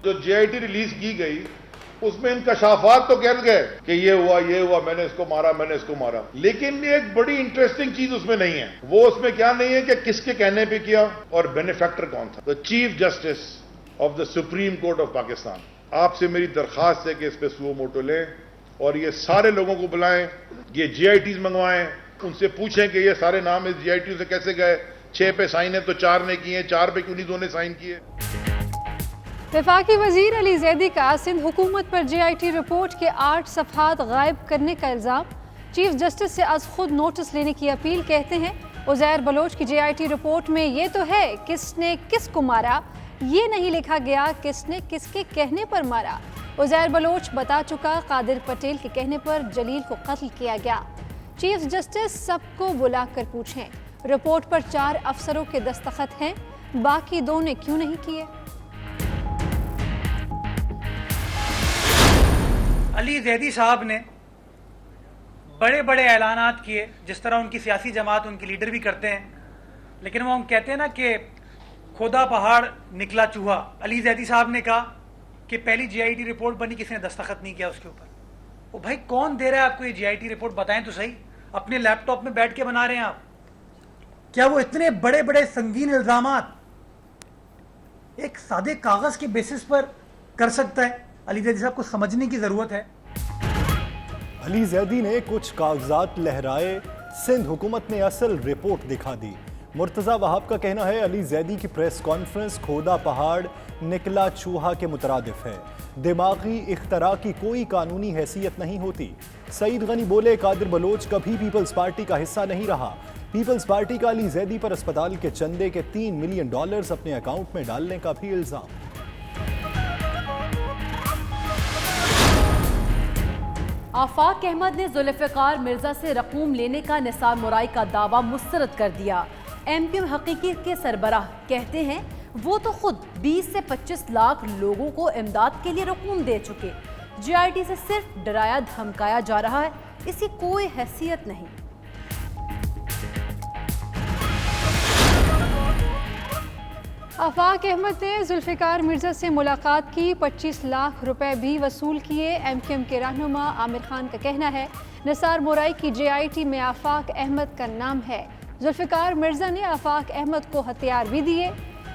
جو JIT release کی گئی اس میں انکشافات تو کہہ گئے کہ یہ ہوا میں نے اس کو مارا لیکن ایک بڑی انٹرسٹنگ چیز اس میں نہیں ہے. وہ اس میں کیا نہیں ہے کہ کس کے کہنے پہ کیا اور بینیفیکٹر کون تھا. The chief justice of the supreme court of Pakistan. آپ سے میری درخواست ہے کہ اس پہ سو موٹو لیں اور یہ سارے لوگوں کو بلائیں, یہ JITs منگوائیں, ان سے پوچھیں کہ یہ سارے نام اس JIT سے کیسے گئے. 6 پہ سائن ہے تو 4 نے کیے, 4 پہ کیوں نہیں 2 نے سائن کیے. وفاقی وزیر علی زیدی کا سندھ حکومت پر JIT رپورٹ کے 8 صفحات غائب کرنے کا الزام. چیف جسٹس سے از خود نوٹس لینے کی اپیل. کہتے ہیں عزیر بلوچ کی JIT رپورٹ میں یہ تو ہے کس نے کس کو مارا, یہ نہیں لکھا گیا کس نے کس کے کہنے پر مارا. عزیر بلوچ بتا چکا قادر پٹیل کے کہنے پر جلیل کو قتل کیا گیا. چیف جسٹس سب کو بلا کر پوچھیں رپورٹ پر 4 افسروں کے دستخط ہیں, باقی 2 نے کیوں نہیں کیے. علی زیدی صاحب نے بڑے بڑے اعلانات کیے, جس طرح ان کی سیاسی جماعت ان کے لیڈر بھی کرتے ہیں, لیکن وہ ہم کہتے ہیں نا کہ کھودا پہاڑ نکلا چوہا. علی زیدی صاحب نے کہا کہ پہلی JIT رپورٹ بنی, کسی نے دستخط نہیں کیا اس کے اوپر. وہ بھائی کون دے رہا ہے آپ کو یہ JIT رپورٹ, بتائیں تو صحیح. اپنے لیپ ٹاپ میں بیٹھ کے بنا رہے ہیں آپ. کیا وہ اتنے بڑے بڑے سنگین الزامات ایک سادے کاغذ کے بیسس پر کر سکتا ہے؟ علی زیدی صاحب کو سمجھنے کی ضرورت ہے. علی زیدی نے کچھ کاغذات لہرائے, سندھ حکومت نے اصل رپورٹ دکھا دی. مرتضی وہاب کا کہنا ہے علی زیدی کی پریس کانفرنس کھودا پہاڑ نکلا چوہا کے مترادف ہے. دماغی اختراع کی کوئی قانونی حیثیت نہیں ہوتی. سعید غنی بولے قادر بلوچ کبھی پیپلز پارٹی کا حصہ نہیں رہا. پیپلز پارٹی کا علی زیدی پر اسپتال کے چندے کے $3 ملین اپنے اکاؤنٹ میں ڈالنے کا بھی الزام. آفاق احمد نے ذوالفقار مرزا سے رقوم لینے کا نثار مرائی کا دعویٰ مسترد کر دیا. MPM حقیقی کے سربراہ کہتے ہیں وہ تو خود 20 سے 25 لاکھ لوگوں کو امداد کے لیے رقوم دے چکے. JIT سے صرف ڈرایا دھمکایا جا رہا ہے, اس کی کوئی حیثیت نہیں. آفاق احمد نے ذوالفقار مرزا سے ملاقات کی, 25 لاکھ روپے بھی وصول کیے. MQM کے رہنما عامر خان کا کہنا ہے نثار مورائی کی JIT میں آفاق احمد کا نام ہے. ذوالفقار مرزا نے آفاق احمد کو ہتھیار بھی دیے.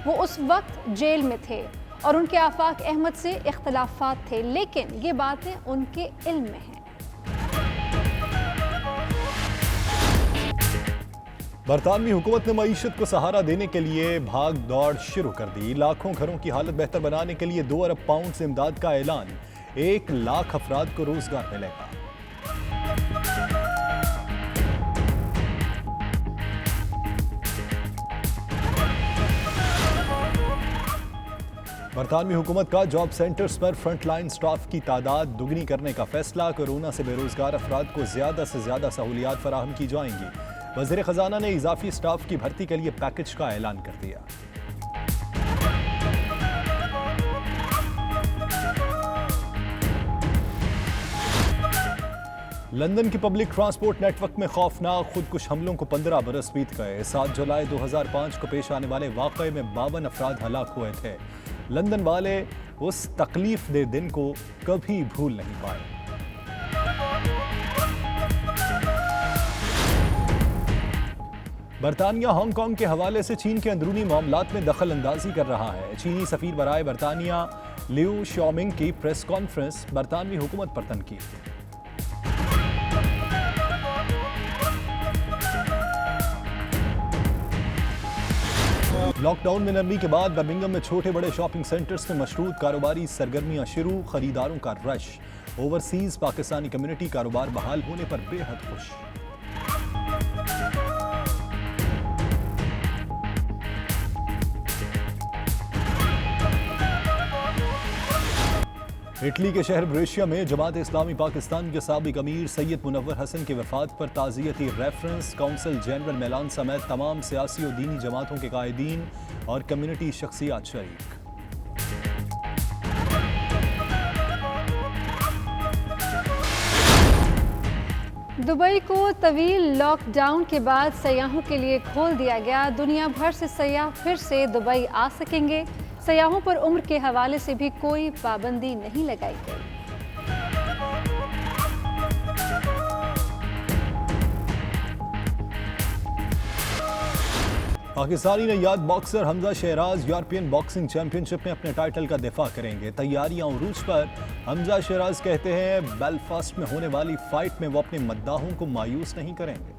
وہ اس وقت جیل میں تھے اور ان کے آفاق احمد سے اختلافات تھے, لیکن یہ باتیں ان کے علم میں ہیں. برطانوی حکومت نے معیشت کو سہارا دینے کے لیے بھاگ دوڑ شروع کر دی. لاکھوں گھروں کی حالت بہتر بنانے کے لیے 2 ارب پاؤنڈ سے امداد کا اعلان. 1 لاکھ افراد کو روزگار ملے گا. برطانوی حکومت کا جاب سینٹرز پر فرنٹ لائن سٹاف کی تعداد دگنی کرنے کا فیصلہ. کورونا سے بے روزگار افراد کو زیادہ سے زیادہ سہولیات فراہم کی جائیں گی. وزیر خزانہ نے اضافی سٹاف کی بھرتی کے لیے پیکج کا اعلان کر دیا. لندن کی پبلک ٹرانسپورٹ نیٹ ورک میں خوفناک خودکش حملوں کو 15 برس بیت گئے. 7 جولائی 2005 کو پیش آنے والے واقعے میں 52 افراد ہلاک ہوئے تھے. لندن والے اس تکلیف دہ دن کو کبھی بھول نہیں پائے. برطانیہ ہانگ کانگ کے حوالے سے چین کے اندرونی معاملات میں دخل اندازی کر رہا ہے. چینی سفیر برائے برطانیہ لیو شاؤمنگ کی پریس کانفرنس, برطانوی حکومت پر تنقید. لاک ڈاؤن میں نرمی کے بعد برمنگھم میں چھوٹے بڑے شاپنگ سینٹرز میں مشروط کاروباری سرگرمیاں شروع. خریداروں کا رش. اوورسیز پاکستانی کمیونٹی کاروبار بحال ہونے پر بے حد خوش. اٹلی کے شہر بریشیا میں جماعت اسلامی پاکستان کے سابق امیر سید منور حسن کے وفات پر تعزیتی ریفرنس. کونسل جنرل میلان سمیت تمام سیاسی و دینی جماعتوں کے قائدین اور کمیونٹی شخصیات شریک. دبئی کو طویل لاک ڈاؤن کے بعد سیاحوں کے لیے کھول دیا گیا. دنیا بھر سے سیاح پھر سے دبئی آ سکیں گے. सयाहों पर उम्र के हवाले से भी कोई पाबंदी नहीं लगाई गई। पाकिस्तानी नयाद बॉक्सर हमजा शहराज यूरोपियन बॉक्सिंग चैंपियनशिप में अपने टाइटल का दिफा करेंगे। तैयारियां उरूज पर। हमजा शहराज कहते हैं बेलफास्ट में होने वाली फाइट में वो अपने मद्दाहों को मायूस नहीं करेंगे।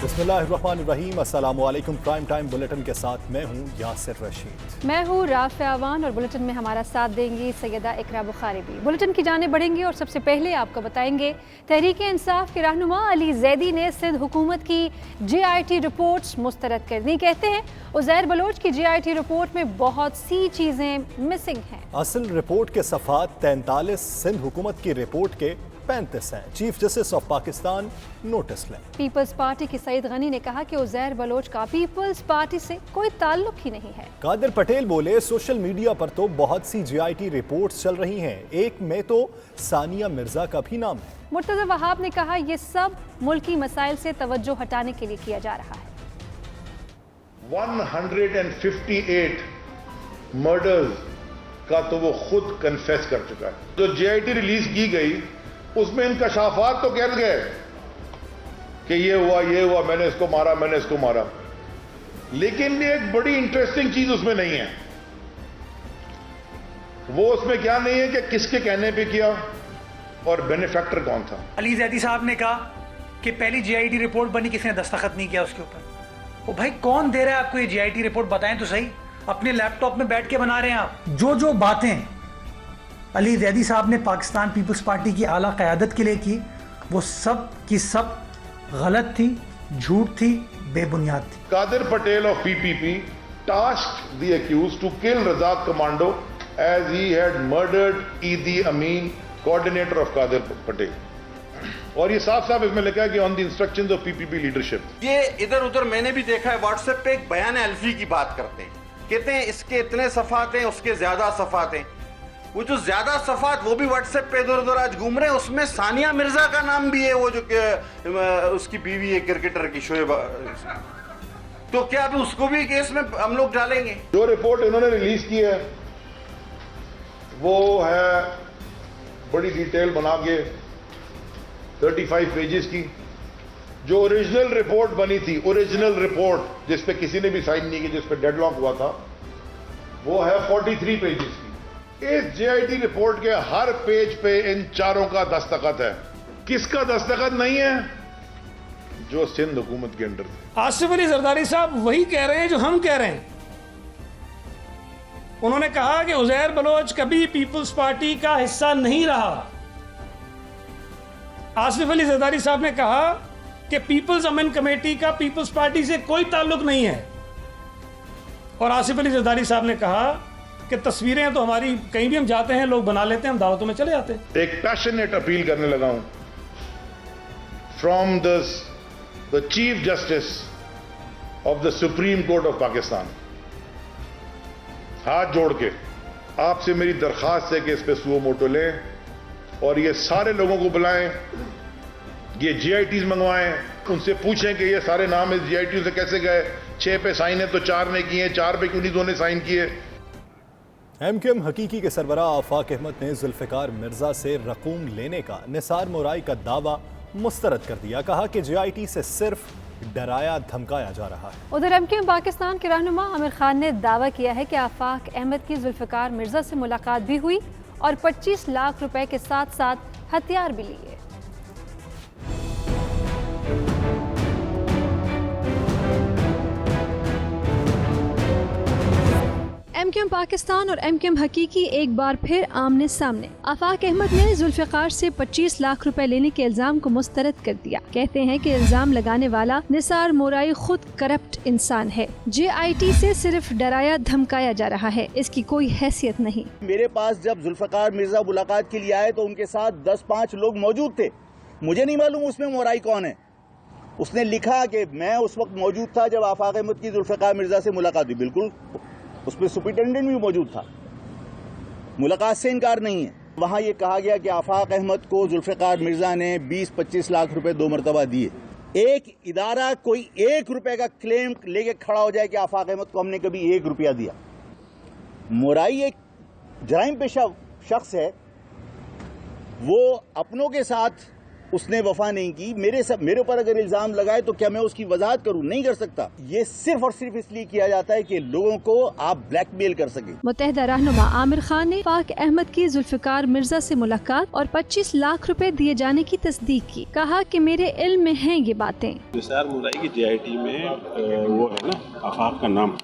बिस्मिल्लाहिर्रहमानिर्रहीम। अस्सलाम वालेकुम। प्राइम टाइम बुलेटिन के साथ मैं हूं यासिर रशीद। मैं हूँ राफ़िया अवान और बुलेटिन में हमारा साथ देंगी सैयदा इकरा बुखारी भी। बुलेटिन की जाने बढ़ेंगी और सबसे पहले आपको बताएंगे तहरीक इंसाफ के रहनुमा अली जैदी ने सिंध हुकूमत की JIT रिपोर्ट्स मुस्तरद कर दी। कहते हैं उज़ैर बलोच की JIT रिपोर्ट में बहुत सी चीज़ें मिसिंग हैं। असल रिपोर्ट के सफ़ात 43 सिंध हुकूमत की रिपोर्ट के 35 हैं। Chief justice of Pakistan notice लें। पीपल्स पार्टी के सईद गनी ने कहा कि उज़ैर बलोच का पीपल्स पार्टी से कोई ताल्लुक ही नहीं है। कादिर पटेल बोले सोशल मीडिया पर तो बहुत सी JIT रिपोर्ट्स चल रही हैं, एक में तो सानिया मिर्जा का भी नाम है। मुर्तज़ा वहाब ने कहा ये सब मुल्की मसाइल से तवज्जो हटाने के लिए किया जा रहा है। 158 मर्डर्स का तो वो खुद कन्फेस कर चुका है। जो JIT रिलीज की गई उसमें इंकशाफात तो कह गए कि ये हुआ, मैंने इसको मारा, मैंने इसको मारा, लेकिन एक बड़ी इंटरेस्टिंग चीज उसमें नहीं है। वो उसमें क्या नहीं है कि किसके कहने पे किया और बेनिफैक्टर कौन था। अली जैदी साहब ने कहा कि पहली JIT रिपोर्ट बनी, किसी ने दस्तखत नहीं किया उसके ऊपर। वो भाई कौन दे रहा है आपको ये JIT रिपोर्ट? बताएं तो सही। अपने लैपटॉप में बैठ के बना रहे हैं आप। जो बातें अली जैदी साहब ने पाकिस्तान पीपल्स पार्टी की आला क़यादत के लिए की, वो सब की सब गलत थी, झूठ थी, बेबुनियाद थी। Qadir Patel of PPP tasked the accused to kill Razak Commando as he had murdered Idi Amin, coordinator of Kadir Patel. और ये साफ साफ इसमें लिखा है कि on the instructions of PPP leadership. ये इधर उधर मैंने भी देखा है, व्हाट्सएप पे एक बयान अल्फी की बात करते हैं, कहते हैं इसके इतने सफात हैं, उसके ज्यादा सफात हैं। वो जो ज्यादा सफात वो भी व्हाट्सएप पे इधर उधर आज घूम रहे हैं, उसमें सानिया मिर्जा का नाम भी है, वो जो उसकी बीवी है क्रिकेटर की शोएब। तो क्या अभी उसको भी केस में हम लोग डालेंगे? जो रिपोर्ट इन्होंने रिलीज की है वो है बड़ी डिटेल बना के 35 पेजेस की। जो ओरिजिनल रिपोर्ट बनी थी, ओरिजिनल रिपोर्ट जिस पे किसी ने भी साइन नहीं किया, जिस पे डेडलॉक हुआ था, वो है 43 पेजेस की। इस JIT रिपोर्ट के हर पेज पे इन चारों का दस्तखत है। किसका दस्तखत नहीं है? जो सिंध हुकूमत के अंडर थे। आसिफ अली जरदारी साहब वही कह रहे हैं जो हम कह रहे हैं। उन्होंने कहा कि उज़ैर बलोच कभी पीपल्स पार्टी का हिस्सा नहीं रहा। आसिफ अली जरदारी साहब ने कहा कि पीपल्स अमेंड कमेटी का पीपल्स पार्टी से कोई ताल्लुक नहीं है। और आसिफ अली जरदारी साहब ने कहा कि तस्वीरें तो हमारी कहीं भी हम जाते हैं लोग बना लेते हैं, हम दावतों में चले जाते हैं। एक पैशनेट अपील करने लगा हूं from the chief justice of the supreme court of Pakistan. हाथ जोड़ के आपसे मेरी दरखास्त है कि इस पे सुओ मोटो लें और ये सारे लोगों को बुलाएं, ये JITs मंगवाएं, उनसे पूछें कि ये सारे नाम इस JIT से कैसे गए। 6 पे साइन है तो 4 ने किए, 4 पे क्यों नहीं 2 ने साइन किए। MQM हकीकी के सरबराह आफाक अहमद ने जुल्फ़िकार मिर्जा से रकूम लेने का निसार मोराई का दावा मुस्तरद कर दिया। कहा कि JIT से सिर्फ डराया धमकाया जा रहा है। उधर MQM पाकिस्तान के रहनुमा आमिर खान ने दावा किया है कि आफाक अहमद की जुल्फ़िकार मिर्जा से मुलाकात भी हुई और 25 लाख रुपए के साथ साथ हथियार भी लिए। MQM पाकिस्तान और MQM हकीकी एक बार फिर आमने सामने। आफाक अहमद ने जुल्फ़िकार से 25 लाख रुपए लेने के इल्जाम को मुस्तरद कर दिया। कहते हैं कि इल्जाम लगाने वाला निसार मोराई खुद करप्ट इंसान है। JIT से सिर्फ डराया धमकाया जा रहा है, इसकी कोई हैसियत नहीं। मेरे पास जब जुल्फ़िकार मिर्जा मुलाकात के लिए आए तो उनके साथ 10-5 लोग मौजूद थे। मुझे नहीं मालूम उसमें मोराई कौन है। उसने लिखा कि मैं उस वक्त मौजूद था जब आफाक अहमद की जुल्फ़िकार मिर्जा से मुलाकात हुई। बिल्कुल, उसमें सुपरिटेंडेंट भी मौजूद था। मुलाकात से इनकार नहीं है। वहाँ ये कहा गया कि आफाक अहमद को जुल्फ़िकार मिर्जा ने 20-25 लाख रुपए 2 मरतबा दिए। एक इदारा कोई 1 रुपए का क्लेम लेके खड़ा हो जाए कि आफाक अहमद को हमने कभी 1 रुपया दिया। मोराई एक जराइम पेशा शख्स है, वो अपनों के साथ उसने वफा नहीं की। मेरे ऊपर अगर इल्जाम लगाए तो क्या मैं उसकी वजाहत करूं? नहीं कर सकता। ये सिर्फ और सिर्फ इसलिए किया जाता है कि लोगों को आप ब्लैकमेल कर सके। मुत्तहिदा रहनुमा आमिर खान ने आफाक अहमद की जुल्फ़िकार मिर्जा से मुलाकात और 25 लाख रुपए दिए जाने की तस्दीक की। कहा कि मेरे इल्म में हैं ये बातें। निसार मुराई की JIT में वो है ना आफाक का नाम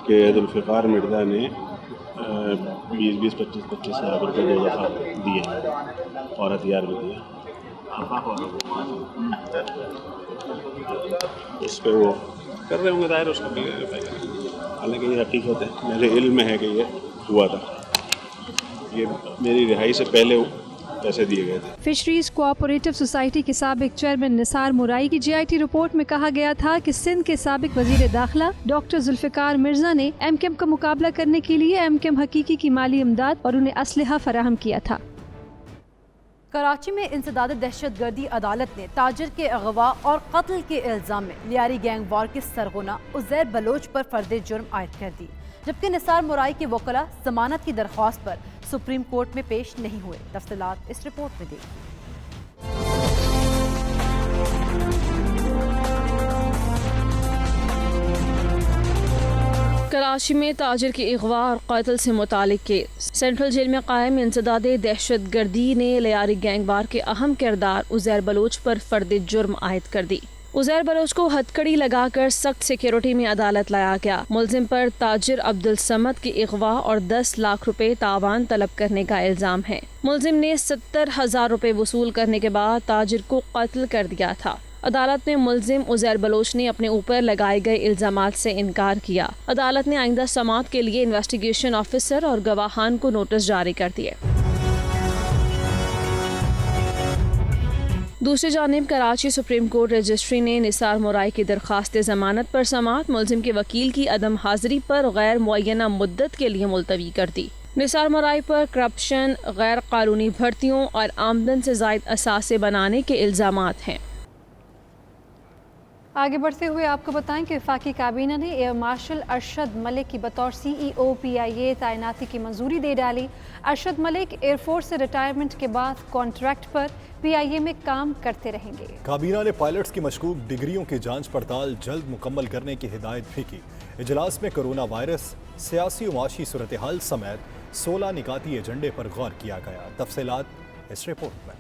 कि जुल्फ़िकार मिर्जा ने 20-25 लाख रुपए 2 दफ़ा दिए और हथियार भी दिए। उस पर वो कर रहे होंगे दायर, उसको हालांकि ये हकीकत है, मेरे इल्म में है कि ये हुआ था, ये मेरी रिहाई से पहले पैसे दिए गए थे। फिशरीज कोऑपरेटिव सोसाइटी के साबिक चेयरमैन निसार मुराई की JIT रिपोर्ट में कहा गया था कि सिंध के साबिक वजीर दाखिला डॉक्टर जुल्फ़िकार मिर्जा ने MKM का मुकाबला करने के लिए MKM हकीकी की माली इमदाद और उन्हें असलहा फराहम किया था। कराची में इंसदाद दहशतगर्दी अदालत ने ताजिर के अगवा और कत्ल के इल्ज़ाम में लियारी गैंग वार के सरगना उज़ैर बलोच पर फर्द जुर्म आयद कर दी, जबकि निसार मुराई के वकला जमानत की दरख्वास्त पर सुप्रीम कोर्ट में पेश नहीं हुए। तफसीलात इस रिपोर्ट में देखिए। कराची में ताजिर के अगवा और कत्ल से मुतालिक केस। सेंट्रल जेल में कायम इंसदाद दहशतगर्दी ने लियारी गैंग वार के अहम किरदार उज़ैर बलोच पर फर्द जुर्म आयद कर दी। उज़ैर बलोच को हथकड़ी लगाकर सख्त सिक्योरिटी में अदालत लाया गया। मुलजिम पर ताजिर अब्दुल समद के अगवा और 10 लाख रुपए तावान तलब करने का इल्जाम है। मुलजिम ने 70,000 रुपए वसूल करने के बाद ताजिर को कत्ल कर दिया था। अदालत में मुलजिम उज़ैर बलोच ने अपने ऊपर लगाए गए इल्जामात से इनकार किया। अदालत ने आइंदा समाअत के लिए इन्वेस्टिगेशन ऑफिसर और गवाहान को नोटिस जारी कर दिए। दूसरी जानिब कराची सुप्रीम कोर्ट रजिस्ट्री ने निसार मुराई की दरख्वास्त जमानत पर समाअत मुलजिम के वकील की अदम हाजिरी पर गैर मुअय्यना मुद्दत के लिए मुलतवी कर दी। निसार मुराई पर करप्शन, गैर कानूनी भर्तियों और आमदन से ज़ायद असासे बनाने के इल्जामात हैं। आगे बढ़ते हुए आपको बताएं कि वफाकी काबीना ने एयर मार्शल अरशद मलिक की बतौर CEO PIA तैनाती की मंजूरी दे डाली। अरशद मलिक एयरफोर्स से रिटायरमेंट के बाद कॉन्ट्रैक्ट पर PIA में काम करते रहेंगे। काबीना ने पायलट्स की मशकूक डिग्रियों की जांच पड़ताल जल्द मुकम्मल करने की हिदायत भी की। इजलास में कोरोना वायरस, सियासी व माशी सूरत हाल समेत 16 निकाती एजेंडे पर गौर किया गया। तफसीलात इस रिपोर्ट में।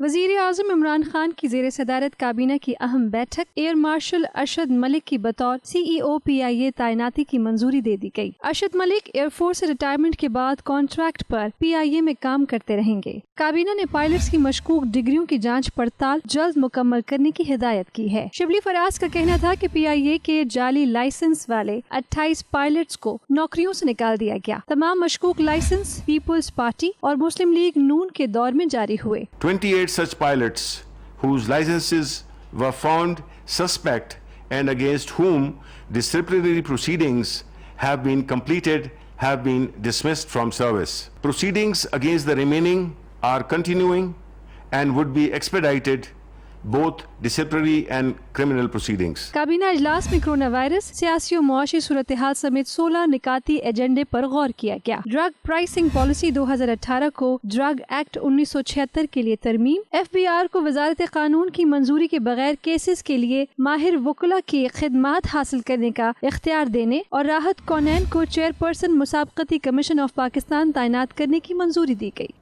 वज़ीर आज़म इमरान खान की ज़ेर सदारत काबीना की अहम बैठक। एयर मार्शल अरशद मलिक की बतौर CEO PIA तैनाती की मंजूरी दे दी गई। अरशद मलिक एयरफोर्स से रिटायरमेंट के बाद कॉन्ट्रैक्ट पर PIA में काम करते रहेंगे। काबीना ने पायलट्स की मशकूक डिग्रियों की जांच पड़ताल जल्द मुकम्मल करने की हिदायत की है। शिबली फराज का कहना था कि PIA के जाली लाइसेंस वाले 28 पायलट्स को नौकरियों से निकाल दिया गया। तमाम मशकूक लाइसेंस पीपुल्स पार्टी और मुस्लिम लीग नून के दौर में जारी हुए। 28 such pilots whose licenses were found suspect and against whom disciplinary proceedings have been completed have been dismissed from service. Proceedings against the remaining are continuing and would be expedited, both disciplinary and criminal proceedings. काबीना इजलास में corona virus, सियासी और मुआशी सूरत हाल समेत 16 निकाती एजेंडे पर गौर किया गया। ड्रग प्राइसिंग पॉलिसी 2018 को ड्रग एक्ट 1976 के लिए तरमीम, FBR को वजारत कानून की मंजूरी के बगैर केसेस के लिए माहिर वकला की खिदमात हासिल करने का इख्तियार देने और राहत कौनैन को चेयरपर्सन मुसाबकती कमीशन ऑफ पाकिस्तान तैनात करने की मंजूरी दी गई।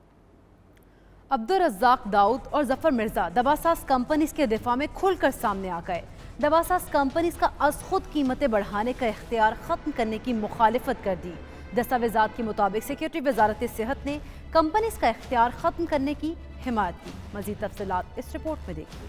अब्दुल रज़्ज़ाक दाऊद और जफर मिर्जा दवासाज कंपनीज के दिफा में खुलकर सामने आ गए। दवासाज कंपनीज का अज खुद कीमतें बढ़ाने का इख्तियार खत्म करने की मुखालिफत कर दी। दस्तावेजात के मुताबिक सेक्रेटरी वजारत सेहत ने कंपनीज का इख्तियार खत्म करने की हिमायत की। मजीद तफसीलात इस रिपोर्ट में देखिए।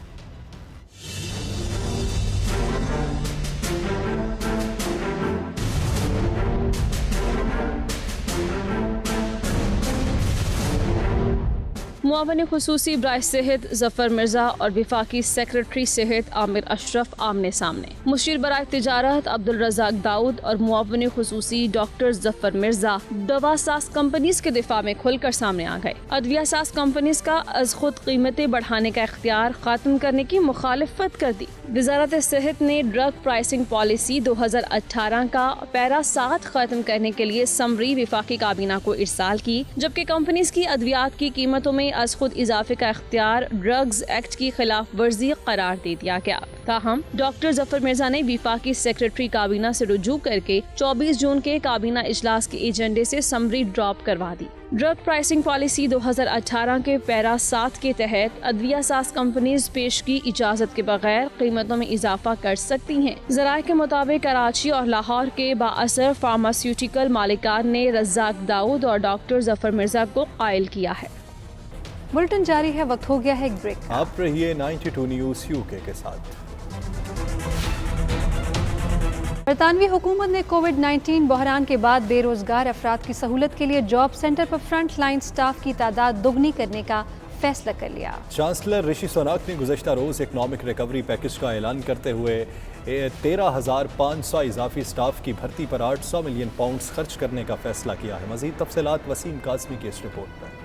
मुआवन खुसूसी बराए सेहत जफर मिर्जा और विफाकी सेक्रेटरी सेहत आमिर अशरफ आमने सामने। मुशीर बराए तिजारत अब्दुल रज़ाक दाऊद और मुआवन खुसूसी डॉक्टर जफर मिर्जा दवा साज कंपनीज के दिफा में खुलकर सामने आ गए। अदविया साज कंपनीज का अज खुद कीमतें बढ़ाने का इख्तियार खत्म करने की मुखालिफत कर दी। वजारत सेहत ने ड्रग प्राइसिंग पॉलिसी 2018 का पैरा 7 खत्म करने के लिए समरी विफाकी काबीना को इरसाल की, जबकि कंपनीज की अद्वियात की कीमतों में अज खुद इजाफे का इख्तियार ड्रग्स एक्ट की खिलाफ वर्जी करार दे दिया गया। ताहम डॉक्टर जफर मिर्जा ने विफाकी सेक्रेटरी काबीना से रुजू करके 24 जून के काबीना इजलास के एजेंडे से समरी ड्रॉप करवा दी। ड्रग प्राइसिंग पॉलिसी 2018 के पैरा 7 के तहत अदविया साज कंपनीज पेश की इजाजत के बगैर कीमतों में इजाफा कर सकती हैं। ज़राए के मुताबिक कराची और लाहौर के बाअसर फार्मास्यूटिकल मालिकान ने रज़ाक दाऊद और डॉक्टर जफर मिर्जा को कायल किया है। बुलेटिन जारी है, वक्त हो गया है एक ब्रेक। आप रहिए 92 न्यूज़ यूके के साथ। बरतानवी हुकूमत ने कोविड-19 बहरान के बाद बेरोजगार अफराद की सहूलत के लिए जॉब सेंटर पर फ्रंट लाइन स्टाफ की तादाद दोगुनी करने का फैसला कर लिया। चांसलर ऋषि सुनाक ने गुज़श्ता रोज़ इकनॉमिक रिकवरी पैकेज का ऐलान करते हुए 13,500 इजाफी स्टाफ की भर्ती पर 800 मिलियन पाउंड्स खर्च करने का फैसला किया है। मज़ीद तफसीलात वसीम काज़मी की इस रिपोर्ट में।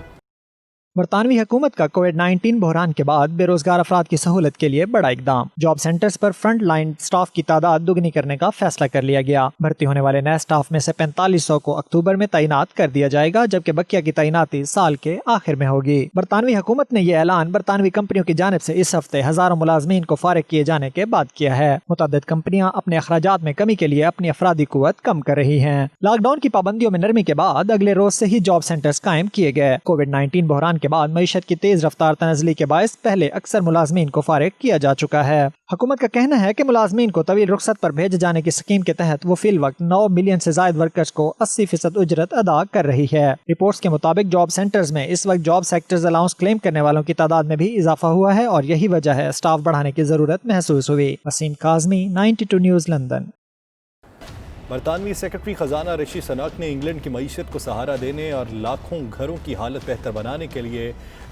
बरतानवी हुकूमत का कोविड-19 बहरान के बाद बेरोजगार अफराद की सहूलत के लिए बड़ा इकदाम। जॉब सेंटर्स पर फ्रंट लाइन स्टाफ की तादाद दुगनी करने का फैसला कर लिया गया। भर्ती होने वाले नए स्टाफ में से 4500 को अक्टूबर में तैनात कर दिया जाएगा, जबकि बकिया की तैनाती साल के आखिर में होगी। बरतानवी हुकूमत ने यह ऐलान बरतानवी कंपनियों की जानिब से इस हफ्ते हजारों मुलाजमीन को फारिग किए जाने के बाद किया है। मुतअद्दिद कंपनियां अपने अखराजात में कमी के लिए अपनी अफरादी कुव्वत कम कर रही हैं। लॉकडाउन की पाबंदियों में नरमी के बाद अगले रोज से ही जॉब सेंटर्स कायम किए गए। कोविड-19 बहरान के बाद मईशत की तेज रफ्तार तनज़ली के बायस पहले अक्सर मुलाजमीन को फारिग किया जा चुका है। हुकूमत का कहना है कि मुलाजमीन को तवील रुखसत पर भेजे जाने की स्कीम के तहत वो फिल वक्त 9 मिलियन से ज्यादा वर्कर्स को 80% उजरत अदा कर रही है। रिपोर्ट्स के मुताबिक जॉब सेंटर्स में इस वक्त जॉब सेक्टर्स अलाउंस क्लेम करने वालों की तादाद में भी इजाफा हुआ है और यही वजह है स्टाफ बढ़ाने की जरूरत महसूस हुई। Waseem Kazmi, 92 news, London. बरतानवी सेक्रेटरी खजाना ऋषि सुनाक ने इंग्लैंड की मईशत को सहारा देने और लाखों घरों की हालत बेहतर बनाने के लिए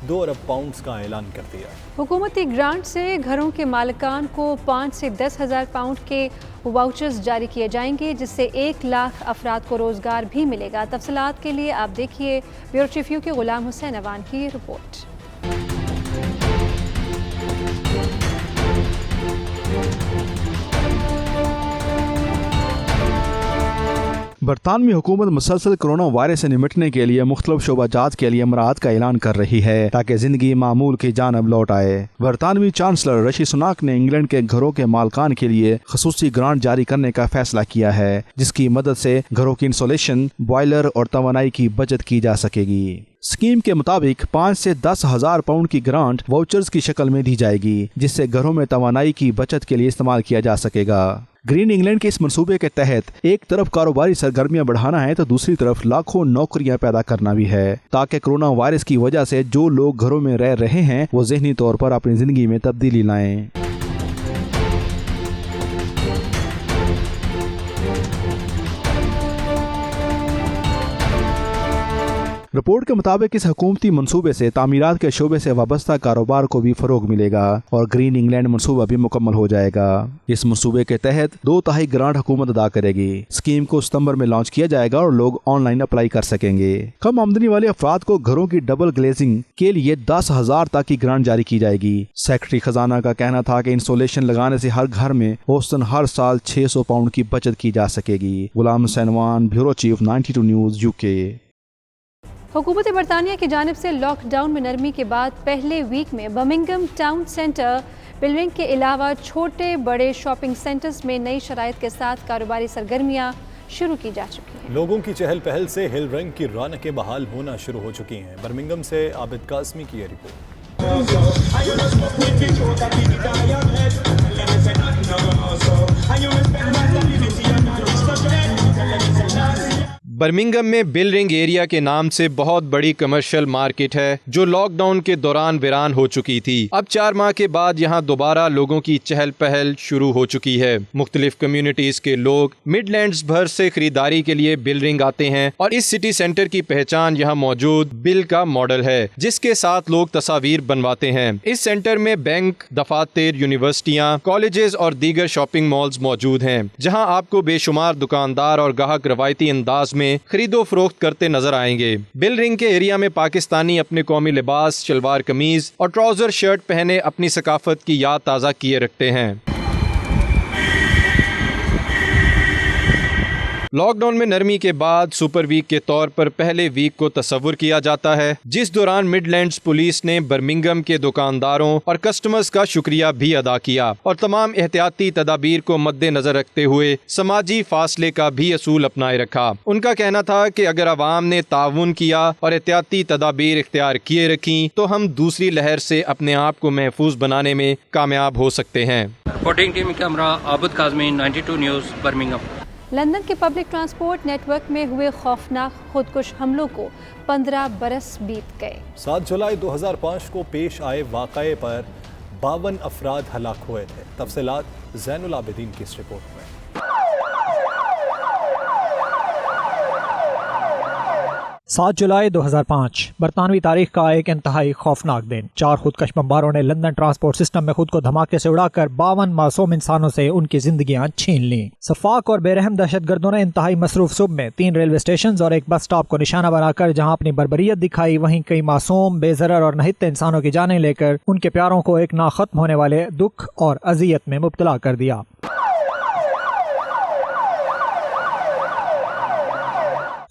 2 अरब पाउंड्स का ऐलान कर दिया। हुकूमती ग्रांट से घरों के मालिकान को 5 से 10 हज़ार पाउंड के वाउचर्स जारी किए जाएंगे, जिससे 1 लाख अफराद को रोजगार भी मिलेगा। तफसीलात के लिए आप देखिए ब्यूरो चीफ के गुलाम हुसैन अवान की रिपोर्ट। बरतानवी हुकूमत मुसलसल कोरोना वायरस से निपटने के लिए मुख्तलिफ शोबाजात के लिए अमरात का ऐलान कर रही है ताकि जिंदगी मामूल की जानब लौट आए। बरतानवी चांसलर ऋषि सुनाक ने इंग्लैंड के घरों के मालकान के लिए खसूसी ग्रांट जारी करने का फैसला किया है, जिसकी मदद से घरों की इंसोलेशन, बॉयलर और तवानाई की बचत की जा सकेगी। स्कीम के मुताबिक 5 से 10 हज़ार पाउंड की ग्रांट वाउचर्स की शक्ल में दी जाएगी, जिससे घरों में तवानाई की बचत के लिए इस्तेमाल किया जा सकेगा। ग्रीन इंग्लैंड के इस मंसूबे के तहत एक तरफ कारोबारी सरगर्मियां बढ़ाना है तो दूसरी तरफ लाखों नौकरियां पैदा करना भी है, ताकि कोरोना वायरस की वजह से जो लोग घरों में रह रहे हैं वो ज़हनी तौर पर अपनी जिंदगी में तब्दीली लाएं। रिपोर्ट के मुताबिक इस हुकूमती मंसूबे से तामीरात के शोबे से वाबस्ता कारोबार को भी फरोग मिलेगा और ग्रीन इंग्लैंड मंसूबा भी मुकम्मल हो जाएगा। इस मंसूबे के तहत 2/3 ग्रांट हुकूमत अदा करेगी। स्कीम को सितंबर में लॉन्च किया जाएगा और लोग ऑनलाइन अप्लाई कर सकेंगे। कम आमदनी वाले अफराद को घरों की डबल ग्लेजिंग के लिए 10,000 तक की ग्रांट जारी की जाएगी। सेक्रेटरी खजाना का कहना था कि इंसोलेशन लगाने से हर घर में औसतन हर साल 600 पाउंड की बचत की जा सकेगी। Ghulam Hussain Awan, bureau chief, 92 news, UK. हुकूमत बरतानिया की जानिब से लॉकडाउन में नरमी के बाद पहले वीक में बर्मिंघम टाउन सेंटर बिल्डिंग के अलावा छोटे बड़े शॉपिंग सेंटर्स में नई शराइत के साथ कारोबारी सरगर्मियाँ शुरू की जा चुकी हैं। लोगों की चहल पहल से हिल रंग की रौनकें बहाल होना शुरू हो चुकी हैं। बर्मिंघम से आबिद काज़मी की ये रिपोर्ट। برمنگم میں بل رنگ ایریا کے نام سے بہت بڑی کمرشل مارکیٹ ہے جو لاک ڈاؤن کے دوران ویران ہو چکی تھی. اب 4 ماہ کے بعد یہاں دوبارہ لوگوں کی چہل پہل شروع ہو چکی ہے. مختلف کمیونٹیز کے لوگ مڈ لینڈز بھر سے خریداری کے لیے بل رنگ آتے ہیں اور اس سٹی سینٹر کی پہچان یہاں موجود بل کا ماڈل ہے جس کے ساتھ لوگ تصاویر بنواتے ہیں. اس سینٹر میں بینک، دفاتر، یونیورسٹیاں، کالجز اور دیگر شاپنگ مالز موجود ہیں جہاں آپ کو بے شمار دکاندار اور گاہک روایتی انداز میں خرید و فروخت کرتے نظر آئیں گے. بل رنگ کے ایریا میں پاکستانی اپنے قومی لباس، شلوار قمیض اور ٹراؤزر شرٹ پہنے اپنی ثقافت کی یاد تازہ کیے رکھتے ہیں. لاک ڈاؤن میں نرمی کے بعد سپر ویک کے طور پر پہلے ویک کو تصور کیا جاتا ہے جس دوران مڈ لینڈز پولیس نے برمنگم کے دکانداروں اور کسٹمرز کا شکریہ بھی ادا کیا اور تمام احتیاطی تدابیر کو مد نظر رکھتے ہوئے سماجی فاصلے کا بھی اصول اپنائے رکھا. ان کا کہنا تھا کہ اگر عوام نے تعاون کیا اور احتیاطی تدابیر اختیار کیے رکھی تو ہم دوسری لہر سے اپنے آپ کو محفوظ بنانے میں کامیاب ہو سکتے ہیں. رپورٹنگ ٹیم کیمرہ عابد کاظمی 92 نیوز برمنگم. لندن کے پبلک ٹرانسپورٹ نیٹ ورک میں ہوئے خوفناک خودکش حملوں کو 15 برس بیت گئے. 7 جولائی 2005 کو پیش آئے واقعے پر 52 افراد ہلاک ہوئے تھے. تفصیلات زین العابدین کی اس رپورٹ میں. 7 جولائی 2005 برطانوی تاریخ کا ایک انتہائی خوفناک دن. 4 خودکش بمباروں نے لندن ٹرانسپورٹ سسٹم میں خود کو دھماکے سے اڑا کر 52 معصوم انسانوں سے ان کی زندگیاں چھین لیں. سفاک اور بے رحم دہشت گردوں نے انتہائی مصروف صبح میں 3 ریلوے اسٹیشنز اور ایک بس اسٹاپ کو نشانہ بنا کر جہاں اپنی بربریت دکھائی وہیں کئی معصوم، بے ضرر اور نہتے انسانوں کی جانیں لے کر ان کے پیاروں کو ایک ناختم ہونے والے دکھ اور اذیت میں مبتلا کر دیا.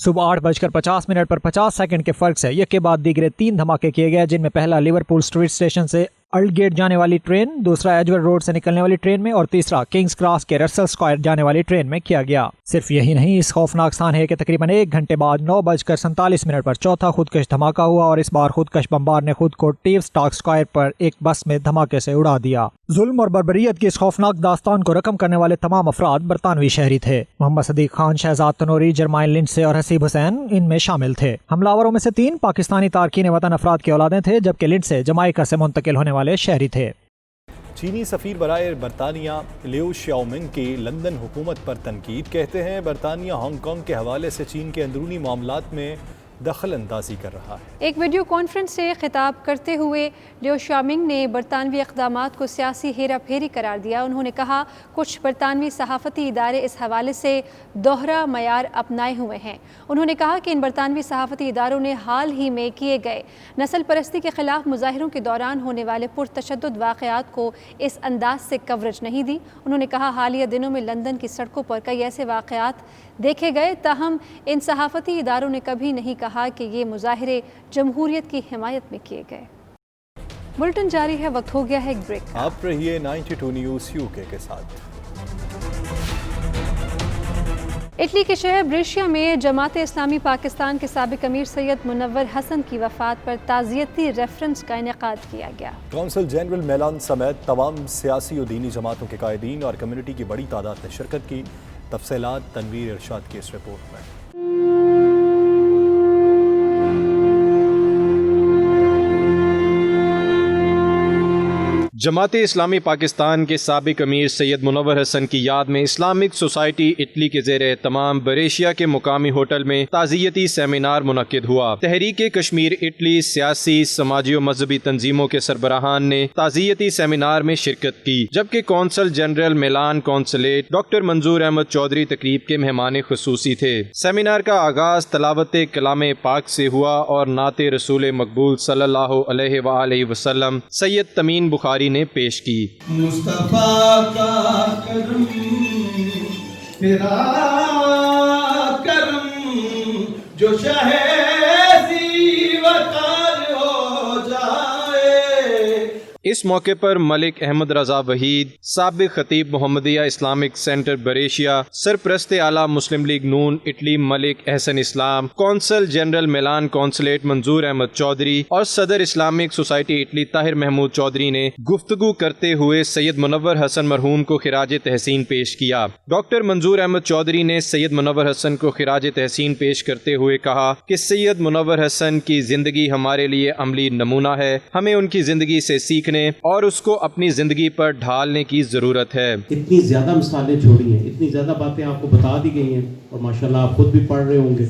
صبح 8:50 پر 50 سیکنڈ کے فرق سے یک کے بعد دیگرے 3 دھماکے کیے گئے جن میں پہلا لیورپول اسٹریٹ اسٹیشن سے الڈ گیٹ جانے والی ٹرین، دوسرا ایجور روڈ سے نکلنے والی ٹرین میں اور تیسرا کنگز کراس کے رسل اسکوائر جانے والی ٹرین میں کیا گیا. صرف یہی نہیں، اس خوفناک سانحے کے تقریباً 1 گھنٹے بعد 9:47 پر چوتھا خودکش دھماکہ ہوا اور اس بار خودکش بمبار نے خود کو ٹیو سٹاک اسکوائر پر ایک بس میں دھماکے سے اڑا دیا. ظلم اور بربریت کی اس خوفناک داستان کو رقم کرنے والے تمام افراد برطانوی شہری تھے. محمد صدیق خان، شہزاد تنوری، جرمائن لنڈسے اور حسیب حسین ان میں شامل تھے. حملہ میں سے 3 پاکستانی تارکین وطن افراد کی اولادیں تھے جبکہ لنڈسے جمائکا سے منتقل ہونے والے شہری تھے. چینی سفیر برائے برطانیہ لیو شیاؤمنگ کی لندن حکومت پر تنقید. کہتے ہیں برطانیہ ہانگ کانگ کے حوالے سے چین کے اندرونی معاملات میں دخل اندازی کر رہا ہے. ایک ویڈیو کانفرنس سے خطاب کرتے ہوئے لیو شیاؤمنگ نے برطانوی اقدامات کو سیاسی ہیرا پھیری قرار دیا. انہوں نے کہا کچھ برطانوی صحافتی ادارے اس حوالے سے دوہرا معیار اپنائے ہوئے ہیں. انہوں نے کہا کہ ان برطانوی صحافتی اداروں نے حال ہی میں کیے گئے نسل پرستی کے خلاف مظاہروں کے دوران ہونے والے پرتشدد واقعات کو اس انداز سے کوریج نہیں دی. انہوں نے کہا حالیہ دنوں میں لندن کی سڑکوں پر کئی ایسے واقعات دیکھے گئے تاہم ان صحافتی اداروں نے کبھی نہیں کہا کہ یہ مظاہرے جمہوریت کی حمایت میں کیے گئے. بلٹن جاری ہے، وقت ہو گیا ہے ایک بریک. آپ رہیے 92 نیوز UK کے ساتھ. اٹلی کے شہر بریشیا میں جماعت اسلامی پاکستان کے سابق امیر سید منور حسن کی وفات پر تعزیتی ریفرنس کا انعقاد کیا گیا. کونسل جنرل میلان سمیت تمام سیاسی و دینی جماعتوں کے قائدین اور کمیونٹی کی بڑی تعداد نے شرکت کی. تفصیلات تنویر ارشاد کی اس رپورٹ میں. جماعت اسلامی پاکستان کے سابق امیر سید منور حسن کی یاد میں اسلامک سوسائٹی اٹلی کے زیر اہتمام بریشیا کے مقامی ہوٹل میں تعزیتی سیمینار منعقد ہوا. تحریک کشمیر اٹلی سیاسی، سماجی و مذہبی تنظیموں کے سربراہان نے تعزیتی سیمینار میں شرکت کی جبکہ کونسل جنرل میلان کونسلیٹ ڈاکٹر منظور احمد چودھری تقریب کے مہمان خصوصی تھے. سیمینار کا آغاز تلاوت کلام پاک سے ہوا اور نعت رسول مقبول صلی اللہ علیہ وآلہ وسلم سید تمیم بخاری نے پیش کی. مصطفیٰ کا کرم تیرا کرم جو شہزی وطن ہو جائے. इस मौके पर मलिक अहमद रजा वहीद, साबिक खतीब मोहम्मदिया इस्लामिक सेंटर बरेशिया, सरप्रस्त आला Muslim league Noon Italy Malik Ehsan Islam, consul general Milan consulate Manzoor Ahmad Chaudhry और सदर Islamic society Italy Tahir Mahmood Chaudhry ने गुफ्तगू करते हुए सैयद मुनव्वर हसन मरहूम को खिराज तहसीन पेश किया। डॉक्टर मंजूर अहमद चौधरी ने सैयद मुनव्वर हसन को खिराज तहसीन पेश करते हुए कहा कि सैयद मुनव्वर हसन की जिंदगी हमारे लिए अमली नमूना है, हमें उनकी जिंदगी से सीखने और उसको अपनी जिंदगी पर ढालने की जरूरत है। इतनी ज्यादा मिसालें छोड़ी हैं, इतनी ज्यादा बातें आपको बता दी गई हैं और माशाल्लाह आप खुद भी पढ़ रहे होंगे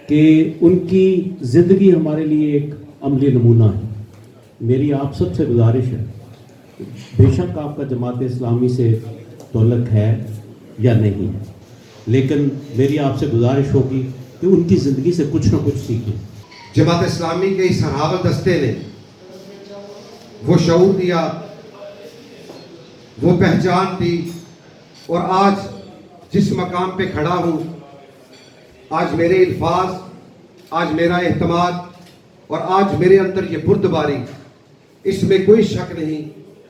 कि उनकी जिंदगी हमारे लिए एक अमली नमूना है। मेरी आप सबसे गुजारिश है, बेशक आपका जमात इस्लामी से तल्लुक़ है या नहीं है, लेकिन मेरी आपसे गुजारिश होगी कि उनकी ज़िंदगी से कुछ ना कुछ सीखें। जमात इस्लामी के इस सहाबा दस्ते ने वो शऊर दिया, वो पहचान दी, और आज जिस मकाम पे खड़ा हूँ, आज मेरे अल्फाज, आज मेरा एहतमाद और आज मेरे अंदर ये बुर्दबारी, इसमें कोई शक नहीं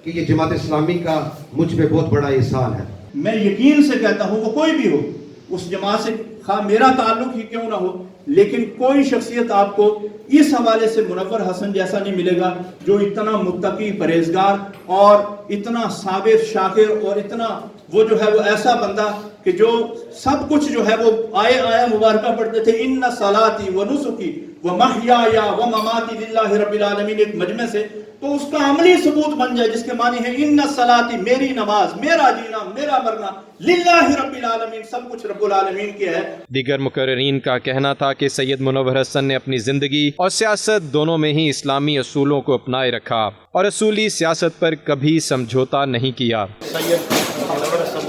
कि ये जमात इस्लामी का मुझ पे बहुत बड़ा एहसान है। मैं यकीन से कहता हूँ, वो कोई भी हो, उस जमात से खा मेरा ताल्लुक ही क्यों ना हो, लेकिन कोई शख्सियत आपको इस हवाले से मुनव्वर हसन जैसा नहीं मिलेगा जो इतना मुत्तकी परहेजगार और इतना साबिर शाकिर और इतना वो जो है वो ऐसा बंदा कि जो सब कुछ जो है वो आया मुबारका पढ़ते थे, इन्ना सलाती व नुसुकी व महयाया व ममाती लिल्लाहि रब्बिल आलमीन, एक मजमे से, तो उसका अमली सबूत बन जाए जिसके मानी है इन्ना सलाती, मेरी नमाज, मेरा जीना, मेरा मरना लिल्लाहि रब्बिल आलमीन, सब कुछ रब्बुल आलमीन के है। दीगर मुकर्रिरीन का कहना था कि सैयद मुनव्वर हसन ने अपनी जिंदगी और सियासत दोनों में ही इस्लामी असूलों को अपनाए रखा और असूली सियासत पर कभी समझौता नहीं किया। सैयद मुनव्वर हसन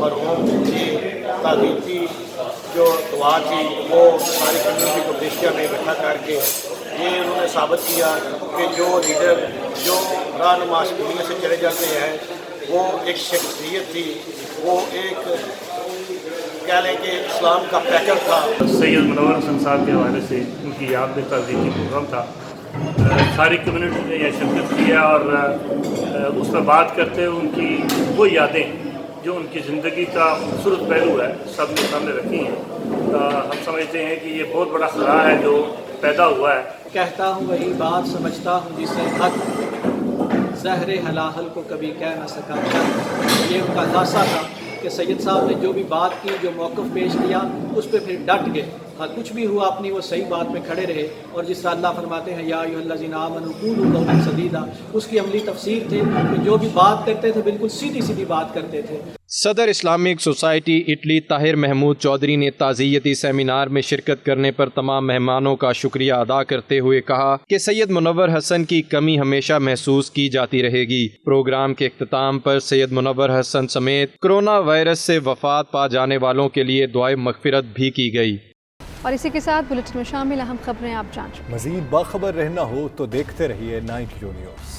मरहूम की ताज़ीम थी, जो दुआ थी, वो सारी कम्युनिटी को दृष्टिया में इकट्ठा करके ये उन्होंने साबित किया कि जो लीडर जो राहनुमाश दुनिया से चले जाते हैं वो एक शख्सियत थी, वो एक कह लें कि इस्लाम का पैकर था। सैयद मुनव्वर हसन साहब के हवाले से उनकी याद में ताज़ीमी प्रोग्राम था, सारी कम्युनिटी ने यह शिरकत किया और उस पर बात करते हुए उनकी वो यादें जो उनकी ज़िंदगी का खूबसूरत पहलू है सब ने सामने रखी हैं। हम समझते हैं कि ये बहुत बड़ा खतरा है जो पैदा हुआ है। कहता हूँ वही बात समझता हूँ जिसे हक, ज़हरे हलाहल को कभी कह न सका। ये उनका दासा था कि सैयद साहब ने जो भी बात की, जो मौक़िफ़ पेश किया, उस पर फिर डट गए। हाँ, कुछ भी हुआ अपनी वो सही बात में खड़े रहे, और जिस तरह अल्लाह फरमाते हैं या अय्युहल्लज़ीना आमनू कूलू कौलन सदीदा, उसकी अमली तफसीर थे कि जो भी बात करते थे बिल्कुल सीधी सीधी बात करते थे। सदर Islamic society Italy Tahir Mahmood Chaudhry ने ताज़ियती सेमिनार में शिरकत करने पर तमाम मेहमानों का शुक्रिया अदा करते हुए कहा कि सैयद मुनव्वर हसन की कमी हमेशा महसूस की जाती रहेगी। प्रोग्राम के इख्तिताम पर सैयद मुनव्वर हसन समेत कोरोना वायरस से वफात पा जाने वालों के लिए दुआए मग़फ़िरत भी की गई। और इसी के साथ बुलेटिन में शामिल अहम खबरें आप जान चुके। मज़ीद बाखबर रहना हो तो देखते रहिए 9 न्यूज़।